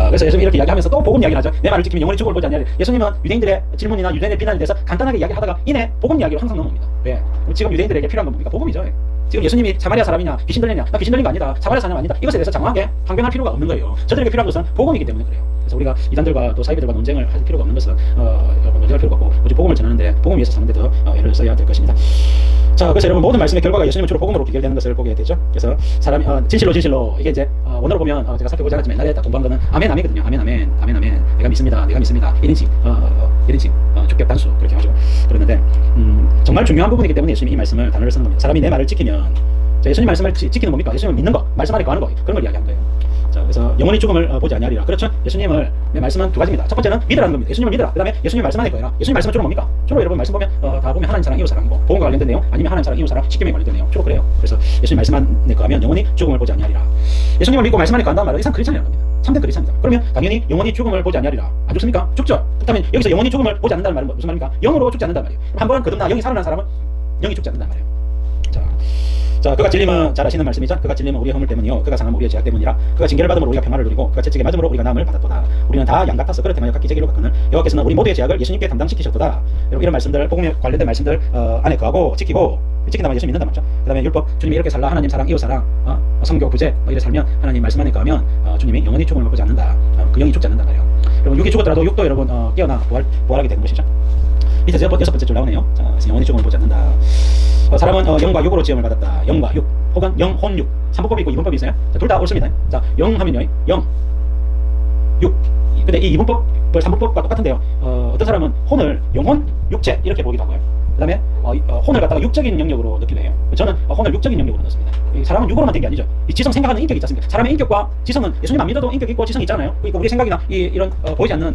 그래서 예수님이 이렇게 이야기하면서 또 복음 이야기를 하죠. 내 말을 지키면 영원히 죽음을 보지 않냐리. 예수님은 유대인들의 질문이나 유대인의 비난에 대해서 간단하게 이야기하다가 이내 복음 이야기를 항상 넘어옵니다. 왜? 지금 유대인들에게 필요한 건 뭡니까? 복음이죠. 지금 예수님이 사마리아 사람이냐, 귀신 들렸냐, 나 귀신 들린 거 아니다, 사마리아 사람 아니다, 이것에 대해서 장황하게 항변할 필요가 없는 거예요. 저들에게 필요한 것은 복음이기 때문에 그래요. 그래서 우리가 이단들과 또 사이비들과 논쟁을 할 필요가 없는 것은 논쟁할 필요가 없고 오직 복음을 전하는데 복음 위해서 사는데 더 애를 써야 될 것입니다. 자, 그래서 여러분 모든 말씀의 결과가 예수님은 주로 복음으로 비결되는 것을 보게 되죠. 그래서 사람이 진실로 이게 이제 원어로 보면 제가 살펴보지 않았지만 옛날에 딱 공부한 거는 아멘 아멘이거든요. 아멘 아멘 아멘 아멘 내가 믿습니다. 1인칭 1인칭 주격 단수 그렇게 하죠. 그랬는데 정말 중요한 부분이기 때문에 예수님이 이 말씀을 단어를 쓰는 겁니다. 사람이 내 말을 지키면 예수님 말씀을 지키는 뭡니까? 예수님을 믿는 거, 말씀 안에 거하는 거, 그런 걸 이야기한 거예요. 자, 그래서 영원히 죽음을 보지 아니하리라. 그렇죠? 예수님을 내 말씀은 두 가지입니다. 첫 번째는 믿으라는 겁니다. 예수님을 믿으라. 그 다음에 예수님 말씀 안에 거해라. 예수님 말씀은 주로 뭡니까? 주로 여러분 말씀 보면 다 보면 하나님 사랑, 이웃 사랑이고 복음과 관련된 내용, 아니면 하나님 사랑, 이웃 사랑, 십계명에 관련된 내용, 주로 그래요. 그래서 예수님 말씀 안에 거하면 영원히 죽음을 보지 아니하리라. 예수님을 믿고 말씀 안에 거한다는 말은 이상 크리스찬이라는 겁니다. 참된 크리스찬입니다. 그러면 당연히 영원히 죽음을 보지 아니하리라. 안 죽습니까? 죽죠. 그렇다면 여기서 영원히 죽음을 보지 않는다는 말은 무슨 말입니까? 영으로 죽지 않는다는 말이에요. 한번 거듭나 영이 살아난 사람은 영이 죽지 않는다는 말이에요. 자, 그가 진림은 잘 아시는 말씀이죠. 그가 진림은 우리의 허물 때문이요 그가 상함은 우리의 죄악 때문이라. 그가 징계를 받음으로 우리가 평화를 누리고 그가 채찍에 맞음으로 우리가 나음을 받았도다. 우리는 다 양 같아서 그릇 행하여 각기 제기로 갔거늘 여호와께서는 우리 모두의 죄악을 예수님께 담당시키셨도다. 여러분 이런 말씀들 복음에 관련된 말씀들 안에 거하고 지키고 지킨다면 예수님 믿는다 맞죠. 그 다음에 율법 주님이 이렇게 살라 하나님 사랑 이웃 사랑 성교 구제 이래 살면 하나님 말씀 안에 거하면 주님이 영원히 죽음을 먹지 않는다. 그 영이 죽지 않는다 말이에요. 여러분 육이 죽었더라도 육도 여러분 깨어나 부활하게 되는 것이죠. 밑에 여섯 번째 줄 나오네요. 자, 그래서 영원히 죽음을 보지 않는다. 사람은 영과 육으로 지음을 받았다. 영과 육 혹은 영혼육 3분법이 있고 2분법이 있어요. 둘 다 옳습니다. 자, 영 하면요 영, 육. 근데 이 2분법, 3분법과 똑같은데요. 어떤 사람은 혼을 영혼, 육체 이렇게 보기도 하고요. 그 다음에 혼을 갖다가 육적인 영역으로 넣기도 해요. 저는 혼을 육적인 영역으로 넣습니다. 사람은 육으로만 된 게 아니죠. 이 지성 생각하는 인격이 있지 않습니까? 사람의 인격과 지성은 예수님 안 믿어도 인격이 있고 지성이 있잖아요. 그러니까 우리 생각이나 이런 보이지 않는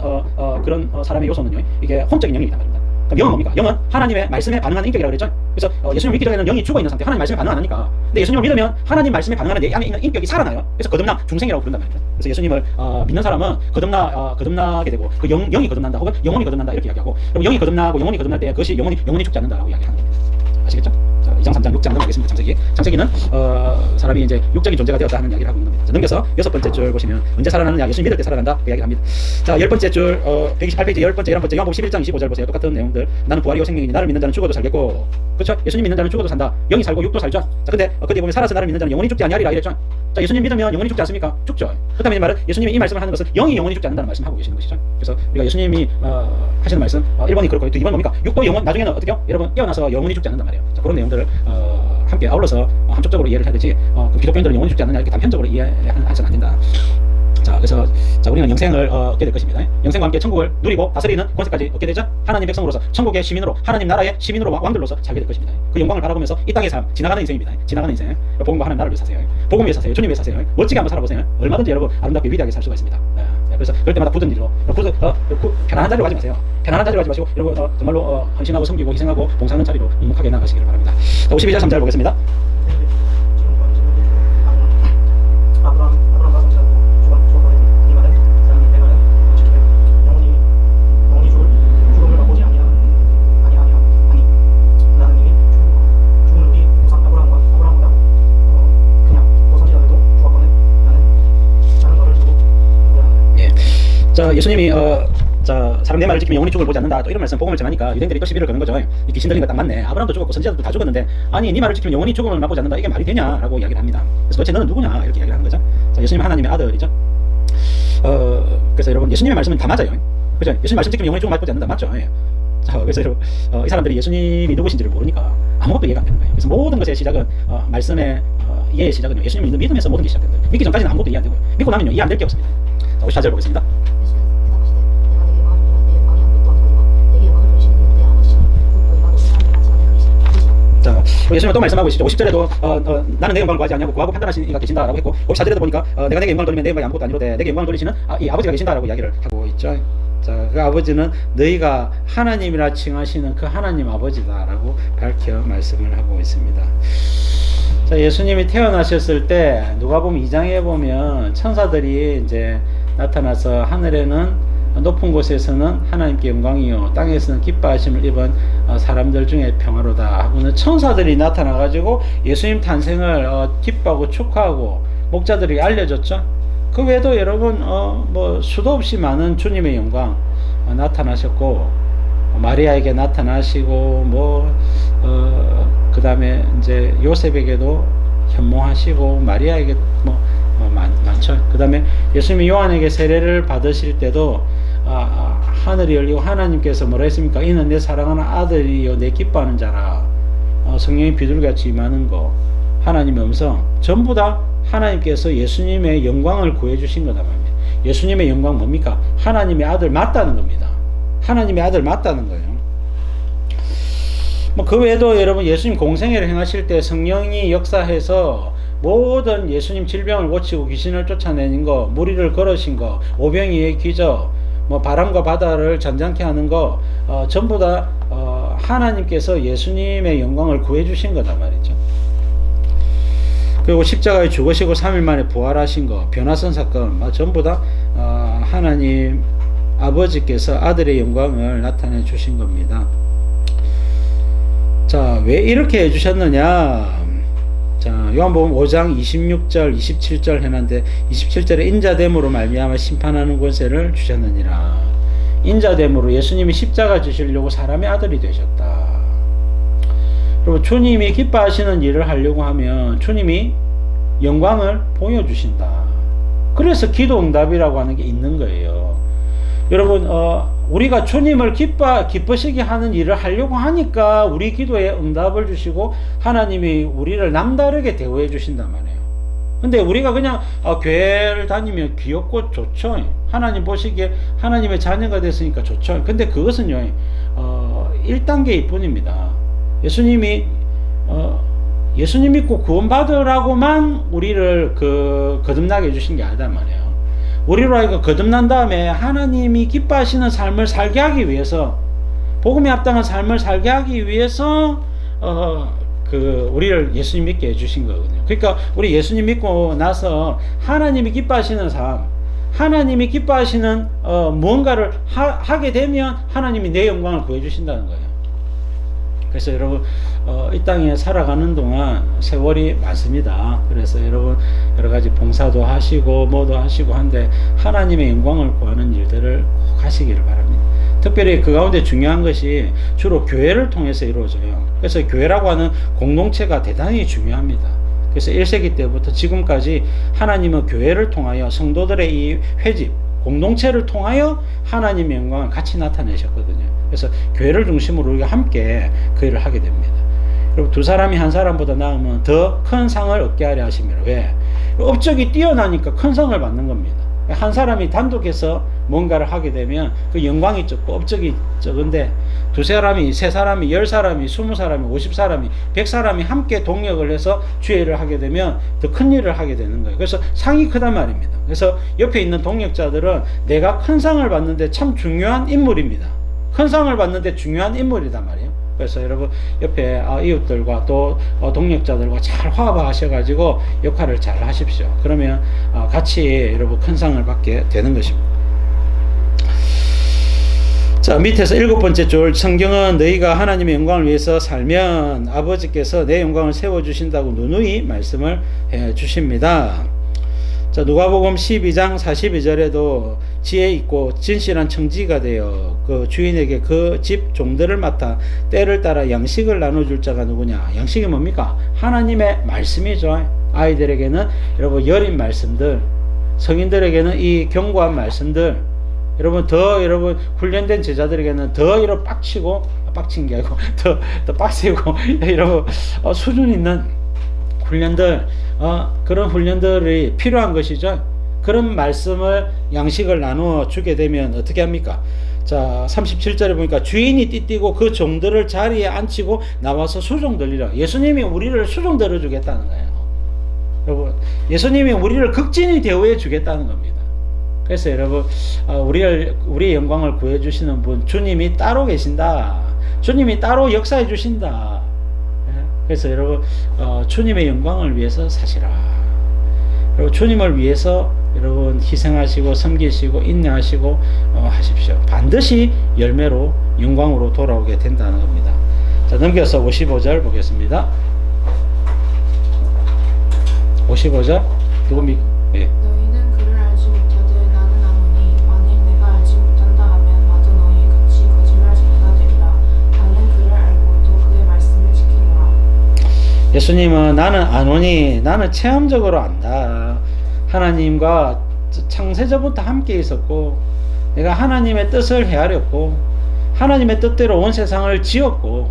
그런 사람의 요소는요 이게 혼적인 영역이란 말입니다. 그럼 영은 뭡니까? 영은 하나님의 말씀에 반응하는 인격이라고 그랬죠. 그래서 예수님을 믿기 전에는 영이 죽어있는 상태, 하나님 말씀에 반응 안 하니까. 근데 예수님을 믿으면 하나님 말씀에 반응하는 내 안에 있는 인격이 살아나요. 그래서 거듭나 중생이라고 부른단 말입니다. 그래서 예수님을 믿는 사람은 거듭나게 되고 그 영이 거듭난다 혹은 영혼이 거듭난다 이렇게 이야기하고, 그럼 영이 거듭나고 영혼이 거듭날 때 그것이 영혼이 죽지 않는다라고 이야기하는 겁니다. 아시겠죠? 자, 2장 3장 6장 넘어가겠습니다. 창세기는 사람이 이제 육적인 존재가 되었다 하는 이야기를 하고 있는 겁니다. 자, 넘겨서 6번째 줄 보시면 언제 살아나느냐, 예수님 믿을 때 살아난다 그 이야기를 합니다. 자, 10번째 줄 128페이지 10번째 11번째 요한복음 11장 25절 보세요. 똑같은 내용들. 나는 부활이요 생명이니 나를 믿는 자는 죽어도 살겠고, 그렇죠? 예수님 믿는 자는 죽어도 산다. 영이 살고 육도 살죠. 자, 근데 거기에 보면 살아서 나를 믿는 자는 영원히 죽지 아니하리라 이랬죠. 자, 예수님 믿으면 영원히 죽지 않습니까? 죽죠. 그렇다면 이 말은 예수님이 이 말씀을 하는 것은 영이 영원히 죽지 않는다는 말씀을 하고 계시는 것이죠. 그래서 우리가 예수님이 하시는 말씀 1번이 그렇고 또 2번 뭡니까? 육도 영원 나중에는 어떻게요? 여러분 깨어나서 영원히 죽지 않는단 말이에요. 자, 그런 내용들을 함께 아울러서 한쪽적으로 이해를 해야 되지 그 기독교인들은 영원히 죽지 않느냐 이렇게 단편적으로 이해해서는 안 된다. 자, 그래서 우리는 영생을 얻게 될 것입니다. 영생과 함께 천국을 누리고 다스리는 권세까지 얻게 되죠. 하나님 백성으로서 천국의 시민으로 하나님 나라의 시민으로 왕들로서 살게 될 것입니다. 그 영광을 바라보면서 이 땅의 삶 지나가는 인생입니다. 지나가는 인생 복음과 하나님 나라를 위해 사세요. 복음 위해 사세요. 주님 위해 사세요. 멋지게 한번 살아보세요. 얼마든지 여러분 아름답게 위대하게 살 수가 있습니다. 그래서 그럴 때마다 굳은 일로 편안한 자리로 가지 마세요. 편안한 자리로 가지 마시고 여러분 정말로 헌신하고 섬기고 희생하고 봉사하는 자리로 묵묵하게 나가시기를 바랍니다. 자, 52절 3절 보겠습니다. 자, 예수님이 사람 내 말을 지키면 영원히 죽음을 보지 않는다 또 이런 말씀 복음을 전하니까 유대인들이 또 시비를 거는 거죠. 이 귀신 들린 거 딱 맞네. 아브라함도 죽었고 선지자들도 다 죽었는데 아니 네 말을 지키면 영원히 죽음을 맛보지 않는다 이게 말이 되냐라고 이야기를 합니다. 그래서 도대체 너는 누구냐 이렇게 이야기를 하는 거죠. 자, 예수님 하나님의 아들이죠. 그래서 여러분 예수님의 말씀은 다 맞아요. 그죠? 예수님 말씀 지키면 영원히 죽음을 맛보지 않는다 맞죠? 예. 자, 그래서 여러분 이 사람들이 예수님이 누구신지를 모르니까 아무것도 이해가 안 되는 거예요. 그래서 모든 것의 시작은 말씀의 이해의 시작은 예수님을 믿으면서 모든 게 시작된다. 믿기 전까지는 아무것도 이해 안 되고요. 믿고 나면요 이해 안 될 게 없습니다. 자, 54절 보겠습니다. 자, 예수님은 또 말씀하고 계시죠. 50절에도 나는 내 영광을 구하지 않냐고 구하고 판단하시는 이가 계신다라고 했고 54절에도 보니까 내가 내게 영광을 돌리면 내 영광이 아무것도 아니로되 내게 영광을 돌리시는 이 아버지가 계신다라고 이야기를 하고 있죠. 자, 그 아버지는 너희가 하나님이라 칭하시는 그 하나님 아버지다라고 밝혀 말씀을 하고 있습니다. 자, 예수님이 태어나셨을 때 누가복음 2장에 보면 천사들이 이제 나타나서 하늘에는 높은 곳에서는 하나님께 영광이요 땅에서는 기뻐하심을 입은 사람들 중에 평화로다 하고는 천사들이 나타나가지고 예수님 탄생을 기뻐하고 축하하고 목자들이 알려줬죠. 그 외에도 여러분 뭐 수도 없이 많은 주님의 영광 나타나셨고, 마리아에게 나타나시고 그 다음에 이제 요셉에게도 현몽하시고 마리아에게 많죠. 그 다음에 예수님이 요한에게 세례를 받으실 때도 하늘이 열리고 하나님께서 뭐라 했습니까? 이는 내 사랑하는 아들이요 내 기뻐하는 자라. 성령이 비둘기같이 임하는 거, 하나님의 음성, 전부 다 하나님께서 예수님의 영광을 구해주신 거다 말입니다. 예수님의 영광 뭡니까? 하나님의 아들 맞다는 겁니다. 하나님의 아들 맞다는 거예요. 그 외에도 여러분 예수님 공생애를 행하실 때 성령이 역사해서 모든 예수님 질병을 고치고 귀신을 쫓아내는 거, 무리를 걸으신 거, 오병이의 기적, 바람과 바다를 잔잔케 하는 거, 전부 다 하나님께서 예수님의 영광을 구해주신 거다 말이죠. 그리고 십자가에 죽으시고 3일 만에 부활하신 거, 변화선 사건, 전부 다 하나님 아버지께서 아들의 영광을 나타내 주신 겁니다. 자, 왜 이렇게 해주셨느냐? 자, 요한복음 5장 26절 27절 해놨는데, 27절에 인자됨으로 말미암아 심판하는 권세를 주셨느니라. 인자됨으로 예수님이 십자가 지시려고 사람의 아들이 되셨다. 그리고 주님이 기뻐하시는 일을 하려고 하면 주님이 영광을 보여주신다. 그래서 기도 응답이라고 하는 게 있는 거예요. 여러분 우리가 주님을 기쁘시게 하는 일을 하려고 하니까 우리 기도에 응답을 주시고 하나님이 우리를 남다르게 대우해 주신단 말이에요. 근데 우리가 그냥 교회를 다니면 귀엽고 좋죠. 하나님 보시기에 하나님의 자녀가 됐으니까 좋죠. 근데 그것은요 1단계일 뿐입니다. 예수님이 예수님 믿고 구원받으라고만 우리를 거듭나게 해주신 게 아니단 말이에요. 우리로 하여금 거듭난 다음에 하나님이 기뻐하시는 삶을 살게 하기 위해서, 복음에 합당한 삶을 살게 하기 위해서 우리를 예수님 믿게 해주신 거거든요. 그러니까 우리 예수님 믿고 나서 하나님이 기뻐하시는 삶, 하나님이 기뻐하시는 무언가를 하게 되면 하나님이 내 영광을 구해주신다는 거예요. 그래서 여러분 이 땅에 살아가는 동안 세월이 많습니다. 그래서 여러분 여러가지 봉사도 하시고 뭐도 하시고 한데 하나님의 영광을 구하는 일들을 꼭 하시기를 바랍니다. 특별히 그 가운데 중요한 것이 주로 교회를 통해서 이루어져요. 그래서 교회라고 하는 공동체가 대단히 중요합니다. 그래서 1세기 때부터 지금까지 하나님은 교회를 통하여 성도들의 이 회집, 공동체를 통하여 하나님의 영광을 같이 나타내셨거든요. 그래서 교회를 중심으로 우리가 함께 그 일을 하게 됩니다. 그리고 두 사람이 한 사람보다 나으면 더 큰 상을 얻게 하려 하십니다. 왜? 업적이 뛰어나니까 큰 상을 받는 겁니다. 한 사람이 단독해서 뭔가를 하게 되면 그 영광이 적고 업적이 적은데, 두 사람이, 세 사람이, 10사람이, 20사람이, 50사람이, 100사람이 함께 동력을 해서 주의 일을 하게 되면 더 큰 일을 하게 되는 거예요. 그래서 상이 크단 말입니다. 그래서 옆에 있는 동력자들은 내가 큰 상을 받는데 참 중요한 인물입니다. 큰 상을 받는데 중요한 인물이단 말이에요. 그래서 여러분 옆에 이웃들과 또 동력자들과 잘 화합하셔가지고 역할을 잘 하십시오. 그러면 같이 여러분 큰 상을 받게 되는 것입니다. 자, 밑에서 7번째 줄, 성경은 너희가 하나님의 영광을 위해서 살면 아버지께서 내 영광을 세워주신다고 누누이 말씀을 해 주십니다. 자, 누가복음 12장 42절에도 지혜 있고 진실한 청지가 되어 그 주인에게 그 집 종들을 맡아 때를 따라 양식을 나눠줄 자가 누구냐? 양식이 뭡니까? 하나님의 말씀이죠. 아이들에게는 여러분 여린 말씀들, 성인들에게는 이 견고한 말씀들, 여러분 여러분 훈련된 제자들에게는 더 이런 빡친 게 아니고 더 빡세고 여러분 수준 있는 훈련들, 그런 훈련들이 필요한 것이죠. 그런 말씀을 양식을 나누어 주게 되면 어떻게 합니까? 자, 37절에 보니까 주인이 띠띠고 그 종들을 자리에 앉히고 나와서 수종 들리라. 예수님이 우리를 수종 들어 주겠다는 거예요. 여러분, 예수님이 우리를 극진히 대우해 주겠다는 겁니다. 그래서 여러분 우리의 영광을 구해주시는 분, 주님이 따로 계신다. 주님이 따로 역사해 주신다. 그래서 여러분 주님의 영광을 위해서 사시라. 그리고 주님을 위해서 여러분 희생하시고 섬기시고 인내하시고 하십시오. 반드시 열매로 영광으로 돌아오게 된다는 겁니다. 자, 넘겨서 55절 보겠습니다. 55절 누굽니까? 예. 너희는 그를 예수님은 나는 안 오니 나는 체험적으로 안다. 하나님과 창세전부터 함께 있었고 내가 하나님의 뜻을 헤아렸고 하나님의 뜻대로 온 세상을 지었고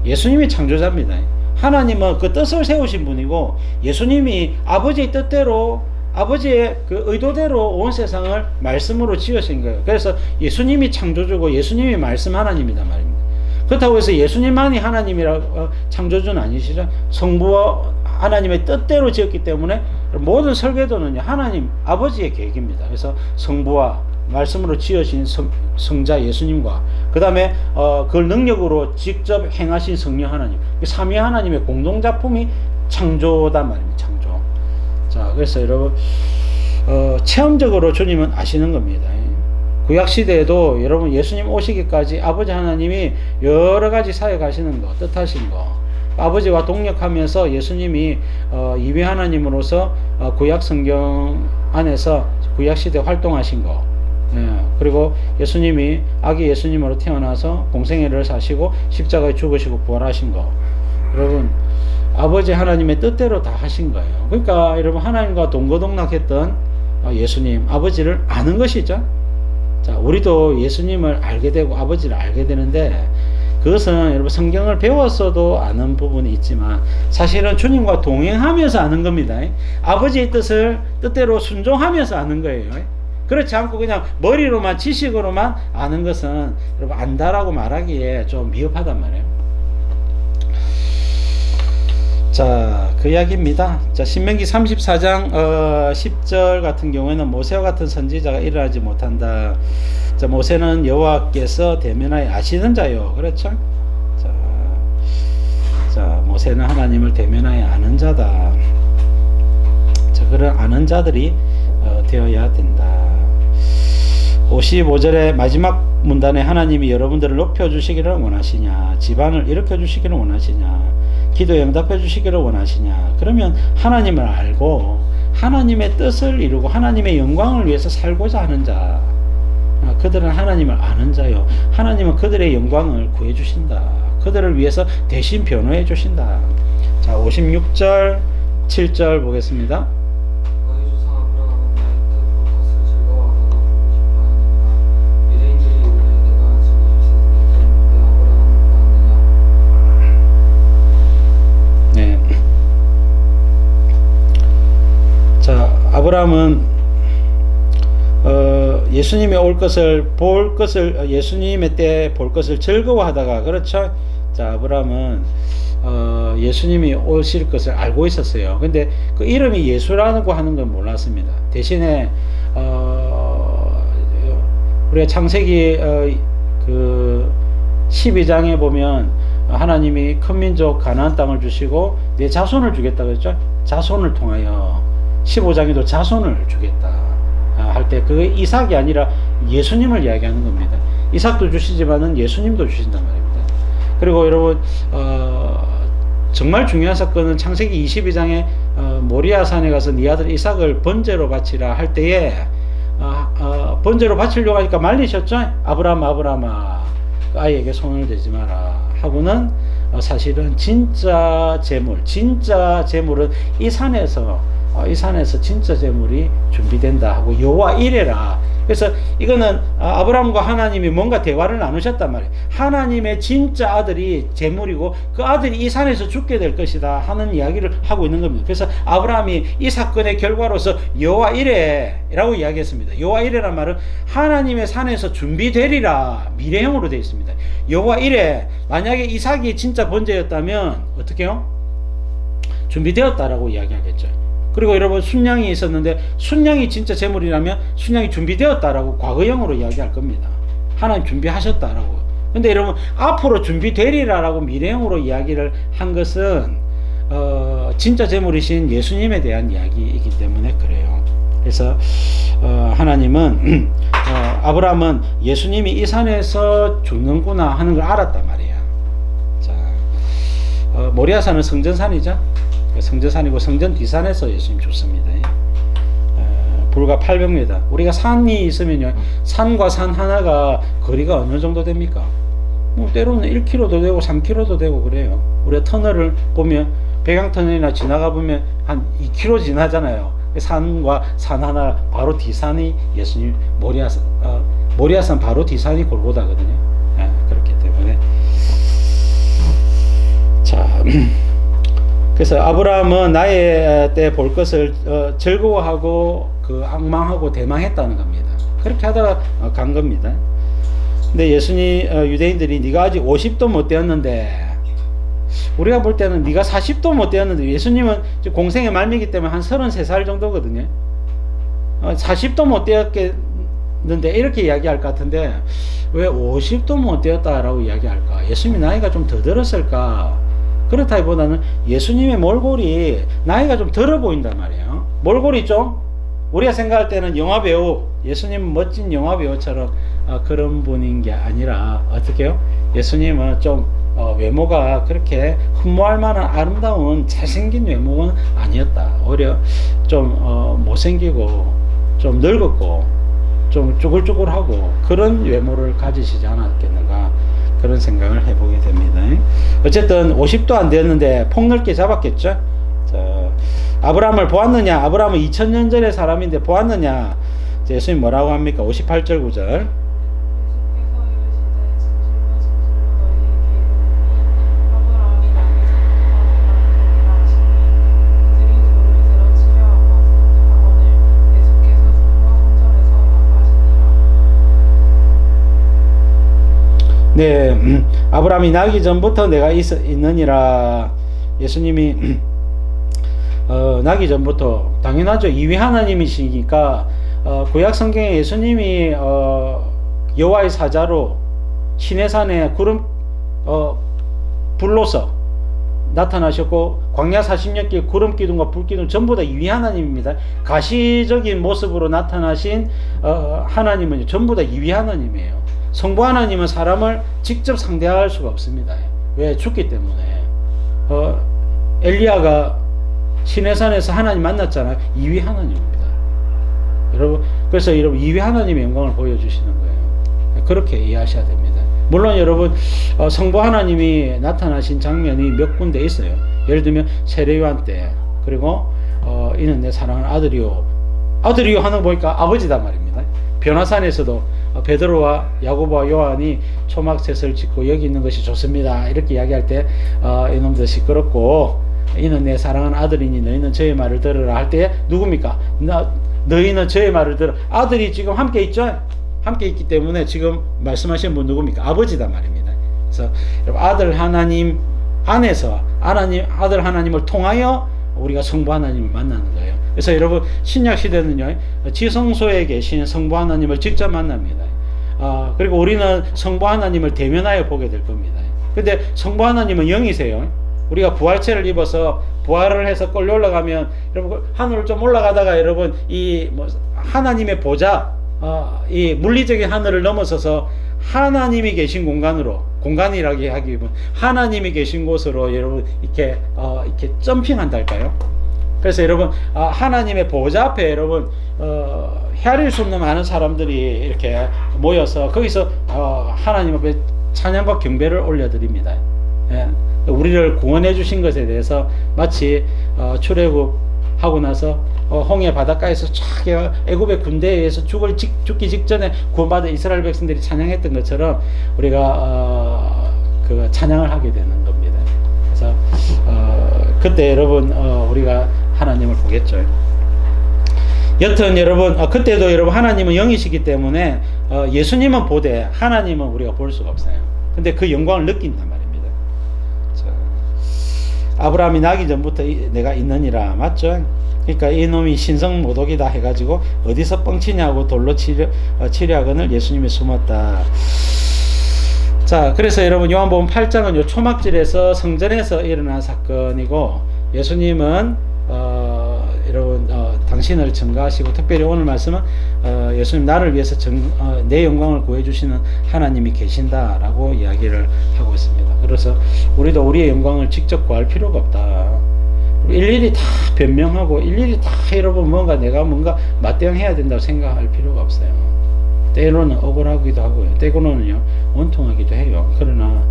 예수님이 창조자입니다. 하나님은 그 뜻을 세우신 분이고 예수님이 아버지의 뜻대로 아버지의 그 의도대로 온 세상을 말씀으로 지으신 거예요. 그래서 예수님이 창조주고 예수님이 말씀 하나님이다 말입니다. 그렇다고 해서 예수님만이 하나님이라고 창조주는 아니시죠. 성부와 하나님의 뜻대로 지었기 때문에 모든 설계도는 하나님 아버지의 계획입니다. 그래서 성부와 말씀으로 지으신 성자 예수님과 그 다음에 그걸 능력으로 직접 행하신 성령 하나님, 삼위 하나님의 공동작품이 창조단 말입니다. 창조. 자, 그래서 여러분 체험적으로 주님은 아시는 겁니다. 구약시대에도 여러분 예수님 오시기까지 아버지 하나님이 여러가지 사역하시는 거, 뜻하신 거, 아버지와 동력하면서 예수님이 이위 하나님으로서 구약 성경 안에서 구약시대 활동하신 거, 그리고 예수님이 아기 예수님으로 태어나서 공생애를 사시고 십자가에 죽으시고 부활하신 거, 여러분 아버지 하나님의 뜻대로 다 하신 거예요. 그러니까 여러분 하나님과 동거동락했던 예수님 아버지를 아는 것이죠. 자, 우리도 예수님을 알게 되고 아버지를 알게 되는데 그것은 여러분 성경을 배웠어도 아는 부분이 있지만 사실은 주님과 동행하면서 아는 겁니다. 아버지의 뜻대로 순종하면서 아는 거예요. 그렇지 않고 그냥 머리로만 지식으로만 아는 것은 여러분 안다라고 말하기에 좀 미흡하단 말이에요. 자, 그 이야기입니다. 자, 신명기 34장 10절 같은 경우에는 모세와 같은 선지자가 일어나지 못한다. 자, 모세는 여호와께서 대면하여 아시는 자요. 그렇죠? 자, 모세는 하나님을 대면하여 아는 자다. 자, 그런 아는 자들이 되어야 된다. 55절의 마지막 문단에 하나님이 여러분들을 높여주시기를 원하시냐, 집안을 일으켜주시기를 원하시냐, 기도에 응답해 주시기를 원하시냐. 그러면 하나님을 알고 하나님의 뜻을 이루고 하나님의 영광을 위해서 살고자 하는 자, 그들은 하나님을 아는 자요. 하나님은 그들의 영광을 구해 주신다. 그들을 위해서 대신 변호해 주신다. 자, 56절 7절 보겠습니다. 아브라함은 예수님이 올 것을 볼 것을 예수님의 때 볼 것을 즐거워하다가 그렇죠. 자, 아브라함은 예수님이 오실 것을 알고 있었어요. 근데 그 이름이 예수라고 하는 건 몰랐습니다. 대신에 우리가 창세기 그 12장에 보면 하나님이 큰 민족 가나안 땅을 주시고 내 자손을 주겠다 그랬죠. 자손을 통하여 15장에도 자손을 주겠다 할 때 그게 이삭이 아니라 예수님을 이야기하는 겁니다. 이삭도 주시지만은 예수님도 주신단 말입니다. 그리고 여러분 정말 중요한 사건은 창세기 22장에 모리아산에 가서 네 아들 이삭을 번제로 바치라 할 때에 번제로 바치려고 하니까 말리셨죠. 아브라함아 그 아이에게 손을 대지 마라 하고는 사실은 진짜 재물은 이 산에서 진짜 재물이 준비된다 하고 여호와 이래라. 그래서 이거는 아브라함과 하나님이 뭔가 대화를 나누셨단 말이에요. 하나님의 진짜 아들이 재물이고 그 아들이 이 산에서 죽게 될 것이다 하는 이야기를 하고 있는 겁니다. 그래서 아브라함이 이 사건의 결과로서 여호와 이래라고 이야기했습니다. 여호와 이래란 말은 하나님의 산에서 준비되리라 미래형으로 되어 있습니다. 여호와 이래, 만약에 이삭이 진짜 번제였다면 어떻게 해요? 준비되었다라고 이야기하겠죠. 그리고 여러분 순양이 있었는데 순양이 진짜 재물이라면 순양이 준비되었다라고 과거형으로 이야기할 겁니다. 하나님 준비하셨다라고. 근데 여러분 앞으로 준비되리라라고 미래형으로 이야기를 한 것은 진짜 재물이신 예수님에 대한 이야기이기 때문에 그래요. 그래서 하나님은 아브라함은 예수님이 이 산에서 죽는구나 하는 걸 알았단 말이에요. 자, 모리아산은 성전산이죠. 성전산이고 성전 뒷산에서 예수님 죽습니다. 불과 800m. 우리가 산이 있으면요, 산과 산 하나가 거리가 어느 정도 됩니까? 뭐 때로는 1km도 되고 3km도 되고 그래요. 우리가 터널을 보면 백양터널이나 지나가 보면 한 2km 지나잖아요. 산과 산 하나 바로 뒤산이 예수님 모리아산 바로 뒤산이 골고다거든요. 그렇기 때문에 자 그래서 아브라함은 나의 때 볼 것을 즐거워하고 그 악망하고 대망했다는 겁니다. 그렇게 하다가 간 겁니다. 근데 유대인들이 네가 아직 50도 못 되었는데, 우리가 볼 때는 네가 40도 못 되었는데, 예수님은 공생의 말미기 때문에 한 33살 정도거든요. 40도 못 되었겠는데 이렇게 이야기할 것 같은데 왜 50도 못 되었다라고 이야기할까? 예수님이 나이가 좀 더 들었을까? 그렇다기보다는 예수님의 몰골이 나이가 좀 들어 보인단 말이에요. 몰골이 좀 우리가 생각할 때는 영화배우, 예수님 멋진 영화배우처럼 그런 분인 게 아니라 어떻게요? 예수님은 좀 외모가 그렇게 흠모할 만한 아름다운 잘생긴 외모는 아니었다. 오히려 좀 못생기고 좀 늙었고 좀 쭈글쭈글하고 그런 외모를 가지시지 않았겠는가, 그런 생각을 해보게 됩니다. 어쨌든 50도 안 되었는데 폭넓게 잡았겠죠. 자, 아브라함을 보았느냐? 아브라함은 2000년 전의 사람인데 보았느냐? 예수님 뭐라고 합니까? 58절 9절. 네, 아브라함이 나기 전부터 내가 있느니라. 예수님이 나기 전부터, 당연하죠. 이위 하나님이시니까 구약 성경에 예수님이 여호와의 사자로 시내산에 구름 불로서 나타나셨고, 광야 40년길 구름 기둥과 불 기둥 전부 다 이위 하나님입니다. 가시적인 모습으로 나타나신 하나님은 전부 다 이위 하나님이에요. 성부 하나님은 사람을 직접 상대할 수가 없습니다. 왜? 죽기 때문에. 엘리야가 시내산에서 하나님 만났잖아요. 이위 하나님입니다. 여러분, 그래서 여러분 이위 하나님의 영광을 보여주시는 거예요. 그렇게 이해하셔야 됩니다. 물론 여러분 성부 하나님이 나타나신 장면이 몇 군데 있어요. 예를 들면 세례요한 때, 그리고 이는 내 사랑하는 아들이요 하는 거 보니까 아버지단 말입니다. 변화산에서도 베드로와 야고보와 요한이 초막셋을 짓고 여기 있는 것이 좋습니다 이렇게 이야기할 때 이놈들 시끄럽고 이는 내 사랑하는 아들이니 너희는 저의 말을 들으라 할 때 누굽니까? 너희는 저의 말을 들어. 아들이 지금 함께 있죠? 함께 있기 때문에 지금 말씀하신 분 누굽니까? 아버지단 말입니다. 그래서 아들 하나님 안에서 아들 하나님을 통하여 우리가 성부 하나님을 만나는 거예요. 그래서 여러분 신약 시대는요, 지성소에 계신 성부 하나님을 직접 만납니다. 그리고 우리는 성부 하나님을 대면하여 보게 될 겁니다. 근데 성부 하나님은 영이세요. 우리가 부활체를 입어서 부활을 해서 끌려 올라가면, 여러분 하늘을 좀 올라가다가 여러분 이 하나님의 보좌, 이 물리적인 하늘을 넘어서서 하나님이 계신 공간이라고 하기보다 하나님이 계신 곳으로 여러분 이렇게 점핑한달까요? 그래서 여러분 하나님의 보좌 앞에 여러분 헤아릴 수 없는 많은 사람들이 이렇게 모여서 거기서 하나님 앞에 찬양과 경배를 올려드립니다. 예. 우리를 구원해 주신 것에 대해서 마치 출애굽하고 나서 홍해 바닷가에서 쫙 애굽의 군대에 의해서 죽기 직전에 구원받은 이스라엘 백성들이 찬양했던 것처럼 우리가 그 찬양을 하게 되는 겁니다. 그래서 그때 여러분 우리가 하나님을 보겠죠. 여튼 여러분 그때도 여러분 하나님은 영이시기 때문에 예수님은 보되 하나님은 우리가 볼 수가 없어요. 근데 그 영광을 느낀단 말입니다. 아브라함이 나기 전부터 내가 있느니라, 맞죠? 그러니까 이놈이 신성모독이다 해가지고 어디서 뻥치냐고 돌로 치려거늘 예수님이 숨었다. 자, 그래서 여러분 요한복음 8장은 요 초막절에서 성전에서 일어난 사건이고, 예수님은 여러분 당신을 증거하시고, 특별히 오늘 말씀은 예수님 나를 위해서 내 영광을 구해주시는 하나님이 계신다라고 이야기를 하고 있습니다. 그래서 우리도 우리의 영광을 직접 구할 필요가 없다. 일일이 다 변명하고 일일이 다 여러분 내가 뭔가 맞대응해야 된다고 생각할 필요가 없어요. 때로는 억울하기도 하고요, 때로는요 원통하기도 해요. 그러나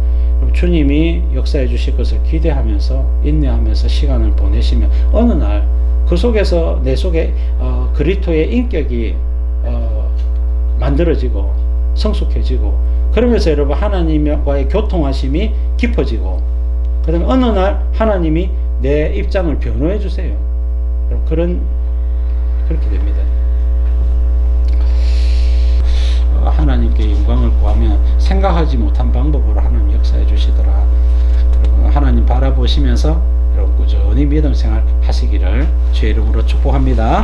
주님이 역사해 주실 것을 기대하면서 인내하면서 시간을 보내시면 어느 날 그 속에서 내 속에 그리스도의 인격이 만들어지고 성숙해지고, 그러면서 여러분 하나님과의 교통하심이 깊어지고, 그 다음에 어느 날 하나님이 내 입장을 변호해 주세요. 그렇게 됩니다. 하나님께 영광을 구하면 생각하지 못한 방법으로 하나님 역사해 주시더라. 그리고 하나님 바라보시면서 여러분 꾸준히 믿음 생활 하시기를 주의 이름으로 축복합니다.